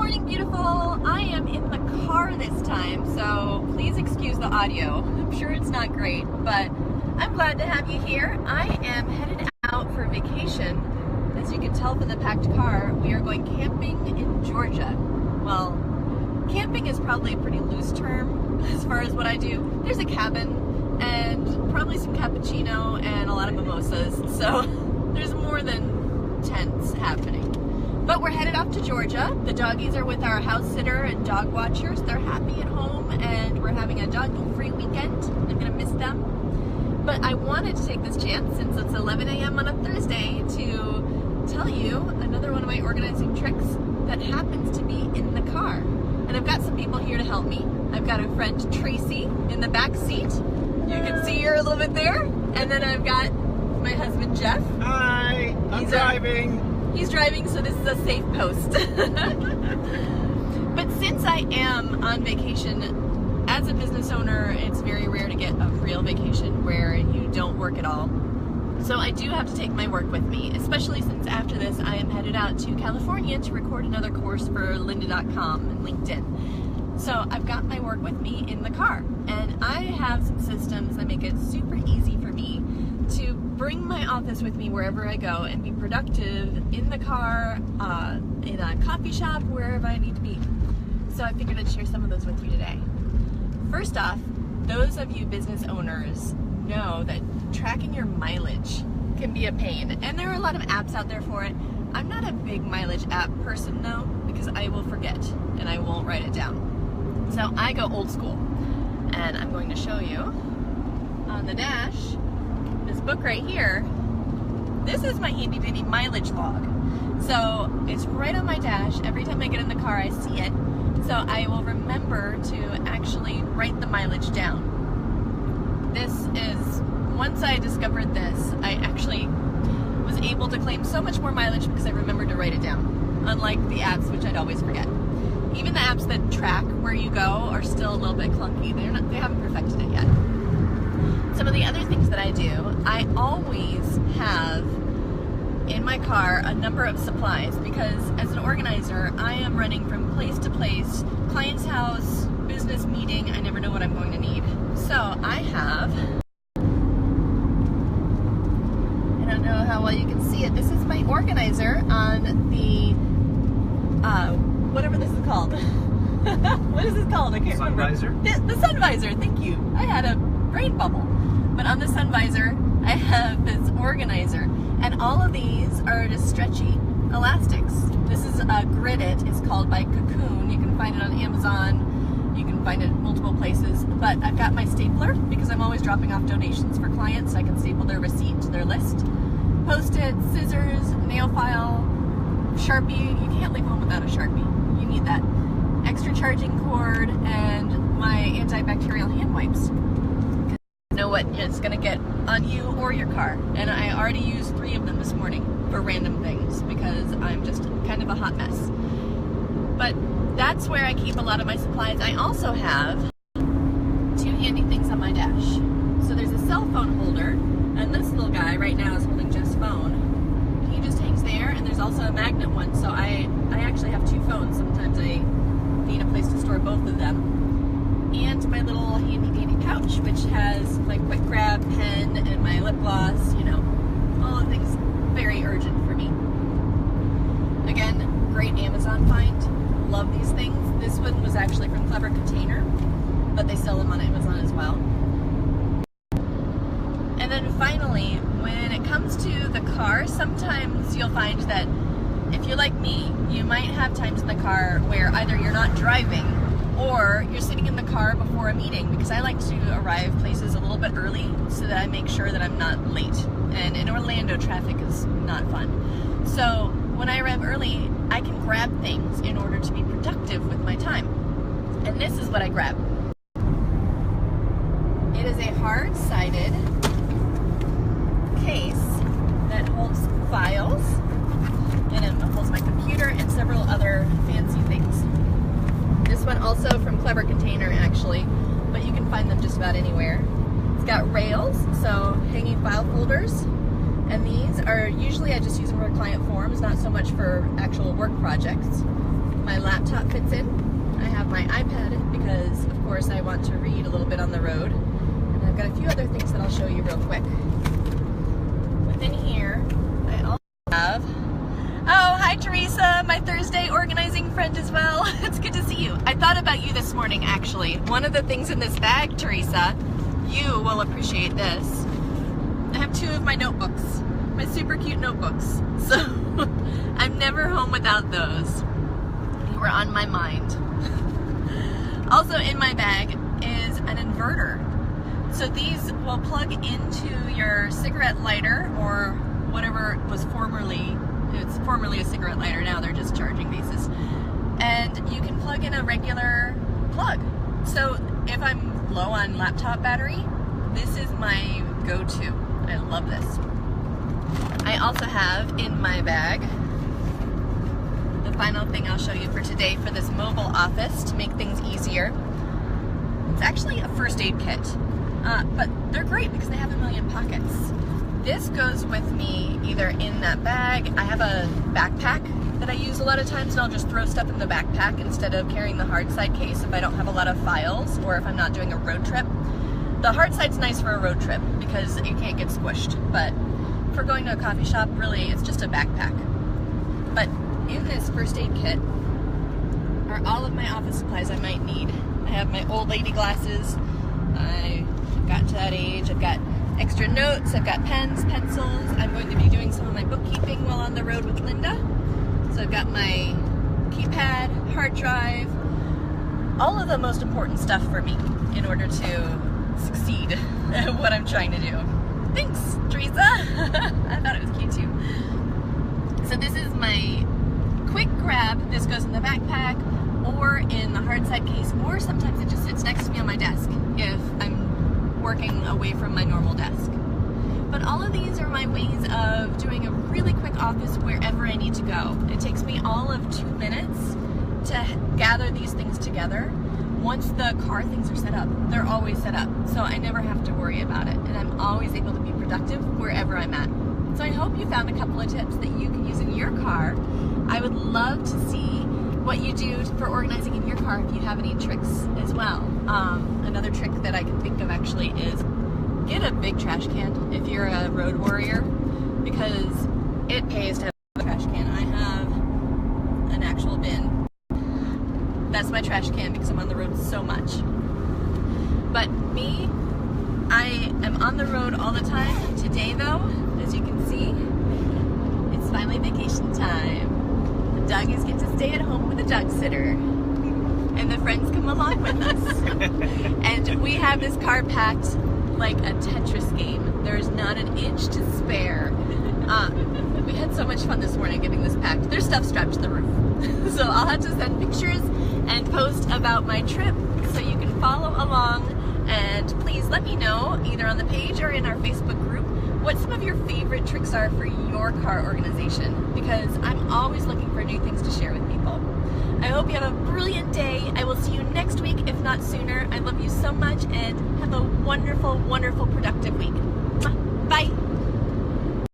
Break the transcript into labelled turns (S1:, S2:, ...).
S1: morning, beautiful. I am in the car this time, so please excuse the audio. I'm sure it's not great, but I'm glad to have you here. I am headed out for vacation. As you can tell from the packed car, we are going camping in Georgia. Well, camping is probably a pretty loose term as far as what I do. There's a cabin and probably some cappuccino and a lot of mimosas, so there's more than tents happening. But we're headed off to Georgia. The doggies are with our house sitter and dog watchers. They're happy at home and we're having a doggy-free weekend. I'm gonna miss them. But I wanted to take this chance, since it's 11 a.m. on a Thursday, to tell you another one of my organizing tricks that happens to be in the car. And I've got some people here to help me. I've got a friend, Tracy, in the back seat. You can see her a little bit there. And then I've got my husband, Jeff.
S2: Hi, I'm driving.
S1: He's driving, so this is a safe post. But since I am on vacation, as a business owner, it's very rare to get a real vacation where you don't work at all. So I do have to take my work with me, especially since after this I am headed out to California to record another course for lynda.com and LinkedIn. So I've got my work with me in the car, and I have some systems that make it super easy for me to bring my office with me wherever I go and be productive in the car, in a coffee shop, wherever I need to be. So I figured I'd share some of those with you today. First off, those of you business owners know that tracking your mileage can be a pain, and there are a lot of apps out there for it. I'm not a big mileage app person though, because I will forget and I won't write it down. So I go old school, and I'm going to show you on the dash this book right here. This is my handy dandy mileage log. So it's right on my dash. Every time I get in the car I see it, so I will remember to actually write the mileage down. This is, once I discovered this, I actually was able to claim so much more mileage because I remembered to write it down, unlike the apps, which I'd always forget. Even the apps that track where you go are still a little bit clunky. They haven't perfected it yet. Some of the other things that I do, I always have in my car a number of supplies, because as an organizer, I am running from place to place, client's house, business meeting. I never know what I'm going to need. So I have, I don't know how well you can see it, this is my organizer on the, whatever this is called. What is this called? I can't remember.
S2: Sun visor?
S1: The sun visor, thank you. I had a brain bubble. But on the sun visor, I have this organizer. And all of these are just stretchy elastics. This is a Grid It. It's called by Cocoon. You can find it on Amazon. You can find it multiple places. But I've got my stapler, because I'm always dropping off donations for clients, so I can staple their receipt to their list. Post-its, scissors, nail file, Sharpie. You can't leave home without a Sharpie. You need that. Extra charging cord, and my antibacterial hand wipes. Know what it's going to get on you or your car, and I already used 3 of them this morning for random things because I'm just kind of a hot mess. But that's where I keep a lot of my supplies. I also have 2 handy things on my dash. So there's a cell phone holder, and this little guy right now is holding Jeff's phone. He just hangs there, and there's also a magnet one, so I actually have 2 phones. Sometimes I need a place to store both of them. And my little handy dandy pouch, which has my quick grab pen and my lip gloss, you know, all the things very urgent for me. Again, great Amazon find. Love these things. This one was actually from Clever Container, but they sell them on Amazon as well. And then finally, when it comes to the car, sometimes you'll find that if you're like me, you might have times in the car where either you're not driving or you're sitting in the car before a meeting, because I like to arrive places a little bit early so that I make sure that I'm not late. And in Orlando, traffic is not fun. So when I arrive early, I can grab things in order to be productive with my time. And this is what I grab. It is a hard-sided case that holds files, and it holds my computer and several other fancy things. This one also from Clever Container, actually, but you can find them just about anywhere. It's got rails, so hanging file folders, and these are usually, I just use them for client forms, not so much for actual work projects. My laptop fits in. I have my iPad because, of course, I want to read a little bit on the road. And I've got a few other things that I'll show you real quick. Within here, I also have... Oh, hi Teresa, my Thursday organizing friend as well. It's good to see you. I thought about you this morning, actually. One of the things in this bag, Teresa, you will appreciate this. I have 2 of my notebooks, my super cute notebooks. So I'm never home without those. You were on my mind. Also in my bag is an inverter. So these will plug into your cigarette lighter or whatever was formerly, it's formerly a cigarette lighter, now they're just charging bases. And you can plug in a regular plug. So if I'm low on laptop battery, this is my go-to. I love this. I also have in my bag the final thing I'll show you for today for this mobile office to make things easier. It's actually a first aid kit, but they're great because they have a million pockets. This goes with me either in that bag. I have a backpack that I use a lot of times, and I'll just throw stuff in the backpack instead of carrying the hard side case if I don't have a lot of files or if I'm not doing a road trip. The hard side's nice for a road trip because you can't get squished, but for going to a coffee shop, really, it's just a backpack. But in this first aid kit are all of my office supplies I might need. I have my old lady glasses. I got to that age. I've got extra notes. I've got pens, pencils. I'm going to be doing some of my bookkeeping while on the road with Linda. So I've got my keypad, hard drive, all of the most important stuff for me in order to succeed at what I'm trying to do. Thanks, Teresa. I thought it was cute too. So this is my quick grab. This goes in the backpack or in the hard side case, or sometimes it just sits next to me on my desk if I'm working away from my normal desk. But all of these are my ways of doing a really quick office wherever I need to go. It takes me all of 2 minutes to gather these things together. Once the car things are set up, they're always set up, so I never have to worry about it, and I'm always able to be productive wherever I'm at. So I hope you found a couple of tips that you can use in your car. I would love to see what you do for organizing in your car if you have any tricks as well. Another trick that I can think of actually is get a big trash can if you're a road warrior, because it pays to have a trash can. I have an actual bin. That's my trash can because I'm on the road so much. But me, I am on the road all the time. Today though, as you can see, it's finally vacation time. The doggies get to stay at home with a dog sitter. And the friends come along with us. And we have this car packed like a Tetris game. There's not an inch to spare. We had so much fun this morning getting this packed. There's stuff strapped to the roof. So I'll have to send pictures and post about my trip so you can follow along, and please let me know either on the page or in our Facebook group what some of your favorite tricks are for your car organization, because I'm always looking for new things to share with people. I hope you have a brilliant day. I will see you next week, if not sooner. I love you so much, and have a wonderful, wonderful, productive week. Bye.